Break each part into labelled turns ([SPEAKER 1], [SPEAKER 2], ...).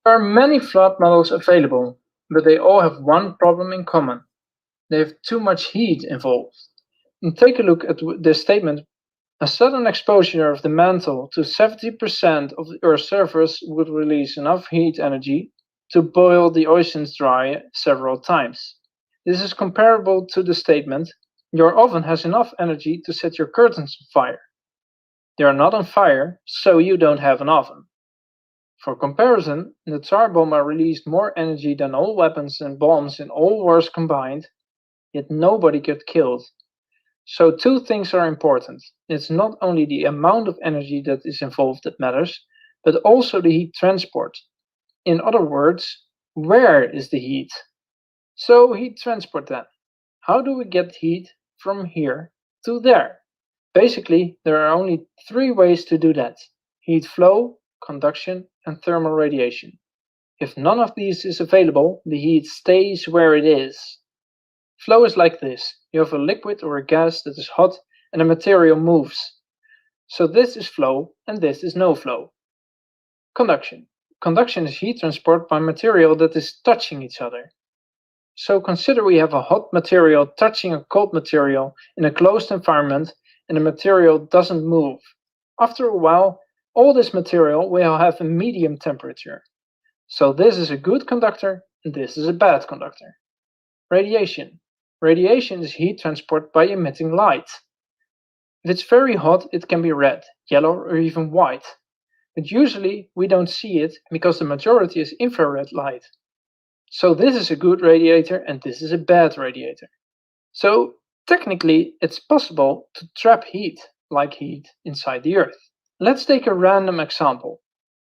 [SPEAKER 1] There are many flood models available, but they all have one problem in common. They have too much heat involved. And take a look at this statement. A sudden exposure of the mantle to 70% of the Earth's surface would release enough heat energy to boil the oceans dry several times. This is comparable to the statement, your oven has enough energy to set your curtains on fire. They are not on fire, so you don't have an oven. For comparison, the Tsar Bomba released more energy than all weapons and bombs in all wars combined, yet nobody got killed. So two things are important. It's not only the amount of energy that is involved that matters, but also the heat transport. In other words, where is the heat? So heat transport then. How do we get heat from here to there? Basically, there are only three ways to do that: heat flow, conduction, and thermal radiation. If none of these is available, the heat stays where it is. Flow is like this. You have a liquid or a gas that is hot and a material moves. So this is flow and this is no flow. Conduction. Conduction is heat transport by material that is touching each other. So consider we have a hot material touching a cold material in a closed environment and the material doesn't move. After a while, all this material will have a medium temperature. So this is a good conductor and this is a bad conductor. Radiation. Radiation is heat transport by emitting light. If it's very hot, it can be red, yellow, or even white. But usually we don't see it because the majority is infrared light. So this is a good radiator and this is a bad radiator. So technically it's possible to trap heat, like heat, inside the Earth. Let's take a random example.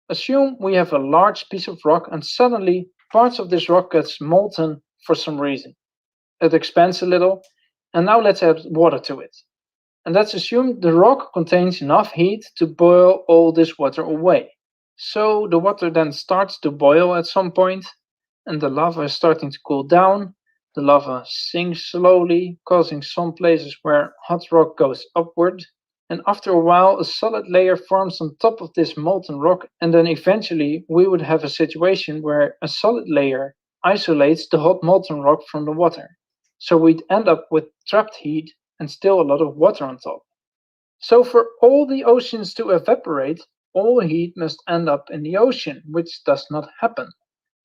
[SPEAKER 1] Assume we have a large piece of rock and suddenly parts of this rock gets molten for some reason. It expands a little, and now let's add water to it. And let's assume the rock contains enough heat to boil all this water away. So the water then starts to boil at some point, and the lava is starting to cool down. The lava sinks slowly, causing some places where hot rock goes upward. And after a while, a solid layer forms on top of this molten rock, and then eventually we would have a situation where a solid layer isolates the hot molten rock from the water. So we'd end up with trapped heat and still a lot of water on top. So for all the oceans to evaporate, all heat must end up in the ocean, which does not happen.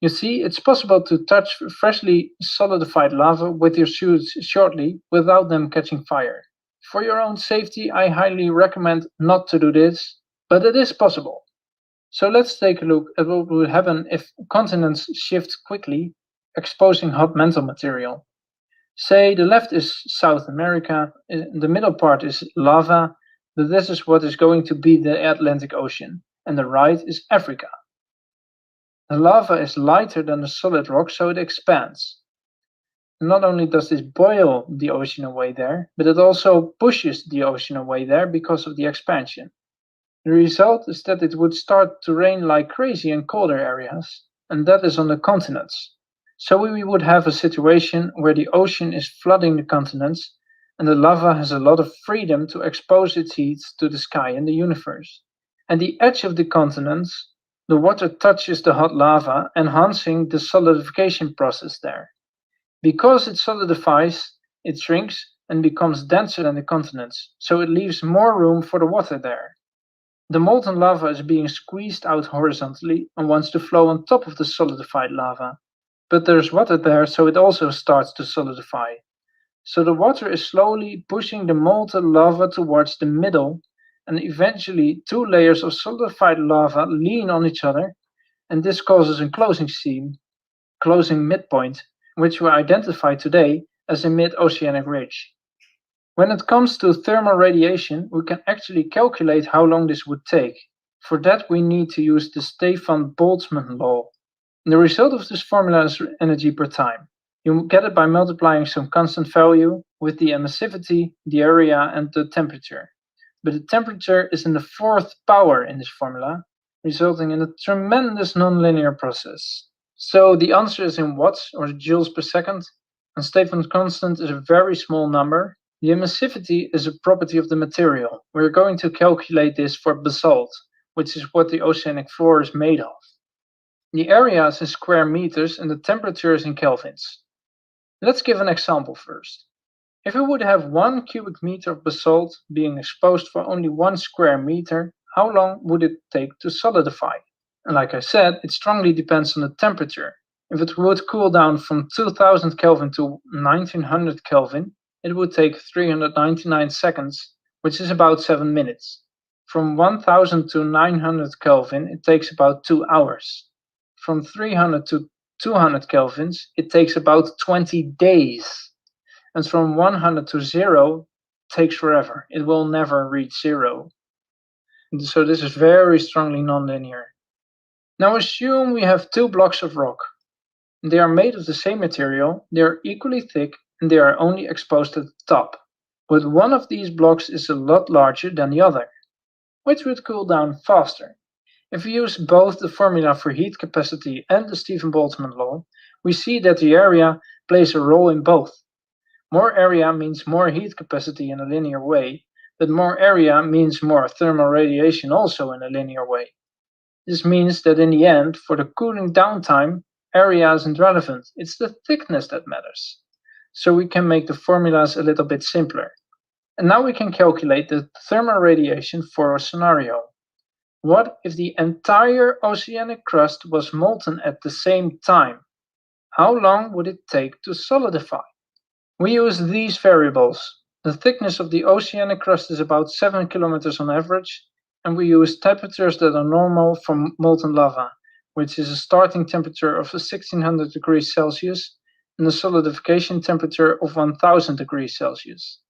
[SPEAKER 1] You see, it's possible to touch freshly solidified lava with your shoes shortly without them catching fire. For your own safety, I highly recommend not to do this, but it is possible. So let's take a look at what would happen if continents shift quickly, exposing hot mantle material. Say the left is South America, the middle part is lava, but this is what is going to be the Atlantic Ocean, and the right is Africa. The lava is lighter than the solid rock, so it expands. Not only does this boil the ocean away there, but it also pushes the ocean away there because of the expansion. The result is that it would start to rain like crazy in colder areas, and that is on the continents. So we would have a situation where the ocean is flooding the continents and the lava has a lot of freedom to expose its heat to the sky and the universe. At the edge of the continents, the water touches the hot lava, enhancing the solidification process there. Because it solidifies, it shrinks and becomes denser than the continents, so it leaves more room for the water there. The molten lava is being squeezed out horizontally and wants to flow on top of the solidified lava. But there's water there, so it also starts to solidify. So the water is slowly pushing the molten lava towards the middle, and eventually two layers of solidified lava lean on each other, and this causes a closing seam, closing midpoint, which we identify today as a mid-oceanic ridge. When it comes to thermal radiation, we can actually calculate how long this would take. For that, we need to use the Stefan-Boltzmann law. The result of this formula is energy per time. You get it by multiplying some constant value with the emissivity, the area, and the temperature. But the temperature is in the fourth power in this formula, resulting in a tremendous nonlinear process. So the answer is in watts or joules per second, and Stefan's constant is a very small number. The emissivity is a property of the material. We're going to calculate this for basalt, which is what the oceanic floor is made of. The area is in square meters and the temperature is in kelvins. Let's give an example first. If we would have 1 cubic meter of basalt being exposed for only 1 square meter, how long would it take to solidify? And like I said, it strongly depends on the temperature. If it would cool down from 2000 Kelvin to 1900 Kelvin, it would take 399 seconds, which is about 7 minutes. From 1000 to 900 Kelvin, it takes about 2 hours. From 300 to 200 Kelvins, it takes about 20 days. And from 100 to 0 takes forever. It will never reach 0. So this is very strongly nonlinear. Now assume we have 2 blocks of rock. They are made of the same material, they are equally thick, and they are only exposed at the top. But one of these blocks is a lot larger than the other. Which would cool down faster? If we use both the formula for heat capacity and the Stephen-Boltzmann law, we see that the area plays a role in both. More area means more heat capacity in a linear way, but more area means more thermal radiation also in a linear way. This means that in the end, for the cooling down time, area isn't relevant, it's the thickness that matters. So we can make the formulas a little bit simpler. And now we can calculate the thermal radiation for a scenario. What if the entire oceanic crust was molten at the same time? How long would it take to solidify? We use these variables. The thickness of the oceanic crust is about 7 kilometers on average, and we use temperatures that are normal for molten lava, which is a starting temperature of 1600 degrees Celsius and a solidification temperature of 1000 degrees Celsius.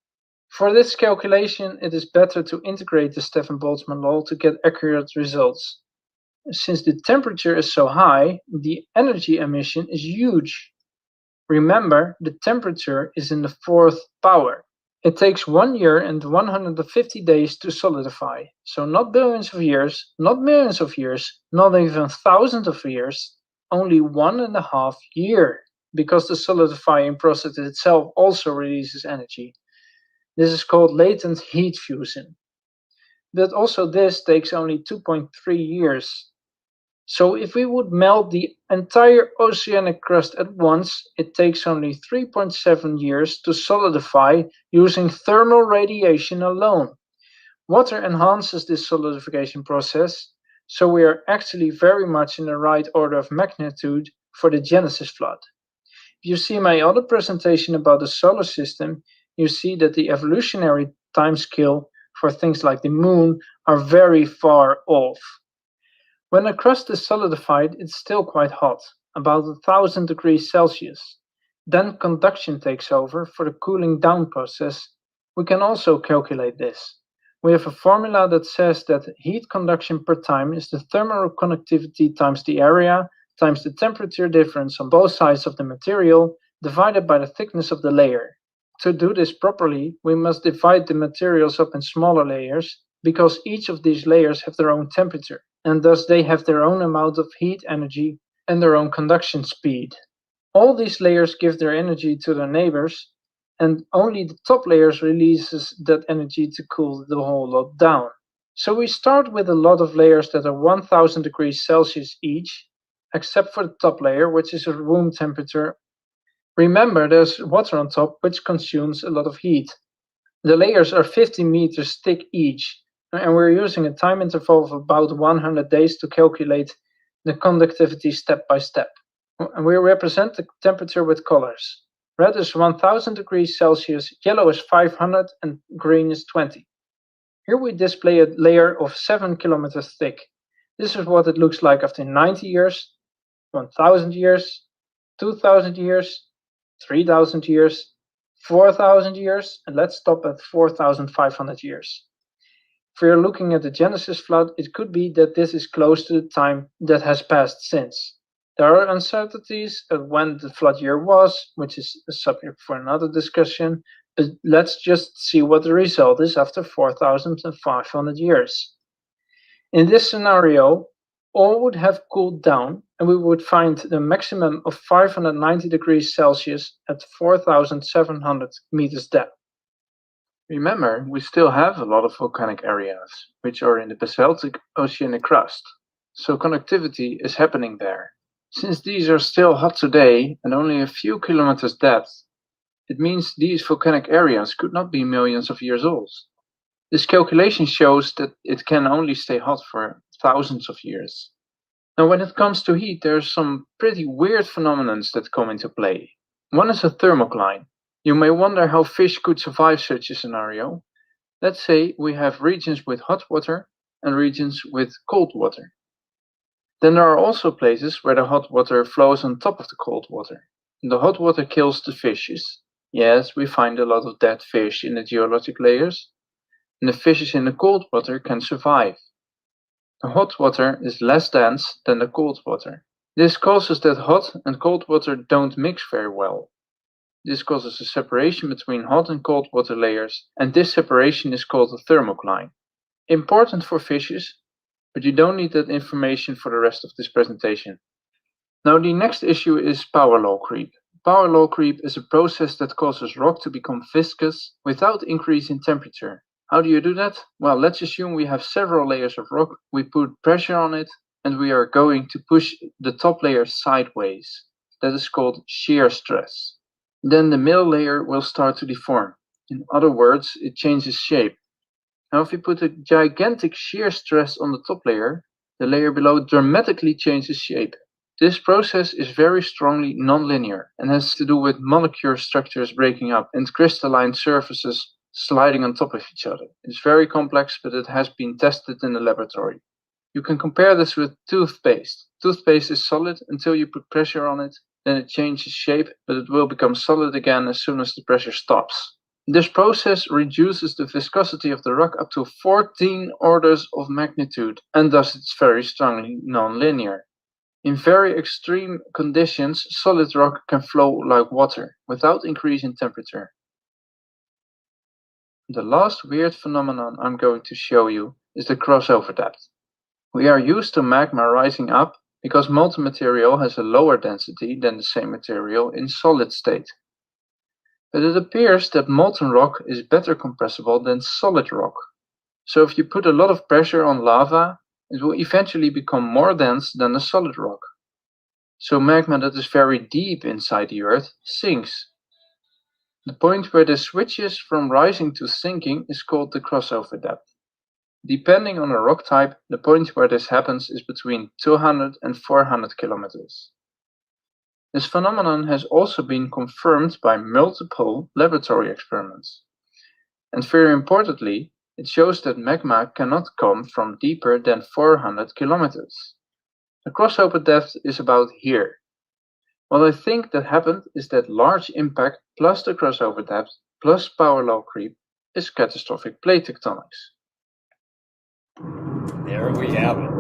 [SPEAKER 1] For this calculation, it is better to integrate the Stephen-Boltzmann law to get accurate results. Since the temperature is so high, the energy emission is huge. Remember, the temperature is in the 4th power. It takes 1 year and 150 days to solidify, so not billions of years, not millions of years, not even thousands of years, only 1.5 years, because the solidifying process itself also releases energy. This is called latent heat fusion. But also this takes only 2.3 years. So if we would melt the entire oceanic crust at once, it takes only 3.7 years to solidify using thermal radiation alone. Water enhances this solidification process, so we are actually very much in the right order of magnitude for the Genesis flood. If you see my other presentation about the solar system, you see that the evolutionary timescale for things like the moon are very far off. When a crust is solidified, it's still quite hot, about 1000 degrees Celsius. Then conduction takes over for the cooling down process. We can also calculate this. We have a formula that says that heat conduction per time is the thermal conductivity times the area times the temperature difference on both sides of the material divided by the thickness of the layer. To do this properly, we must divide the materials up in smaller layers because each of these layers have their own temperature, and thus they have their own amount of heat energy and their own conduction speed. All these layers give their energy to their neighbors, and only the top layers releases that energy to cool the whole lot down. So we start with a lot of layers that are 1000 degrees Celsius each, except for the top layer, which is at room temperature. Remember, there's water on top, which consumes a lot of heat. The layers are 50 meters thick each, and we're using a time interval of about 100 days to calculate the conductivity step by step. And we represent the temperature with colors. Red is 1000 degrees Celsius, yellow is 500, and green is 20. Here we display a layer of 7 kilometers thick. This is what it looks like after 90 years, 1000 years, 2000 years, 3000 years, 4000 years, and let's stop at 4500 years. If we are looking at the Genesis flood, it could be that this is close to the time that has passed since. There are uncertainties of when the flood year was, which is a subject for another discussion, but let's just see what the result is after 4500 years. In this scenario, all would have cooled down, and we would find the maximum of 590 degrees Celsius at 4,700 meters depth.
[SPEAKER 2] Remember, we still have a lot of volcanic areas, which are in the basaltic oceanic crust.
[SPEAKER 1] so conductivity is happening there. Since these are still hot today and only a few kilometers depth, it means these volcanic areas could not be millions of years old. This calculation shows that it can only stay hot for thousands of years. Now, when it comes to heat, there are some pretty weird phenomena that come into play. One is a thermocline. You may wonder how fish could survive such a scenario. Let's say we have regions with hot water and regions with cold water. Then there are also places where the hot water flows on top of the cold water. The hot water kills the fishes. Yes, we find a lot of dead fish in the geologic layers, and the fishes in the cold water can survive. The hot water is less dense than the cold water. This causes that hot and cold water don't mix very well. This causes a separation between hot and cold water layers, and this separation is called a thermocline. Important for fishes, but you don't need that information for the rest of this presentation. Now, the next issue is power law creep. Power law creep is a process that causes rock to become viscous without increasing temperature. How do you do that? Well, let's assume we have several layers of rock, we put pressure on it, and we are going to push the top layer sideways. That is called shear stress. Then the middle layer will start to deform. In other words, it changes shape. Now, if you put a gigantic shear stress on the top layer, the layer below dramatically changes shape. This process is very strongly nonlinear and has to do with molecular structures breaking up and crystalline surfaces sliding on top of each other. It's very complex, but it has been tested in the laboratory. You can compare this with toothpaste. Toothpaste is solid until you put pressure on it, then it changes shape, but it will become solid again as soon as the pressure stops. This process reduces the viscosity of the rock up to 14 orders of magnitude, and thus it's very strongly nonlinear. In very extreme conditions, solid rock can flow like water without increasing temperature. The last weird phenomenon I'm going to show you is the crossover depth. We are used to magma rising up because molten material has a lower density than the same material in solid state. But it appears that molten rock is better compressible than solid rock. So if you put a lot of pressure on lava, it will eventually become more dense than the solid rock. So magma that is very deep inside the earth sinks. The point where this switches from rising to sinking is called the crossover depth. Depending on the rock type, the point where this happens is between 200 and 400 kilometers. This phenomenon has also been confirmed by multiple laboratory experiments. And very importantly, it shows that magma cannot come from deeper than 400 kilometers. The crossover depth is about here. What I think that happened is that large impact plus the crossover depth plus power law creep is catastrophic plate tectonics.
[SPEAKER 3] There we have it.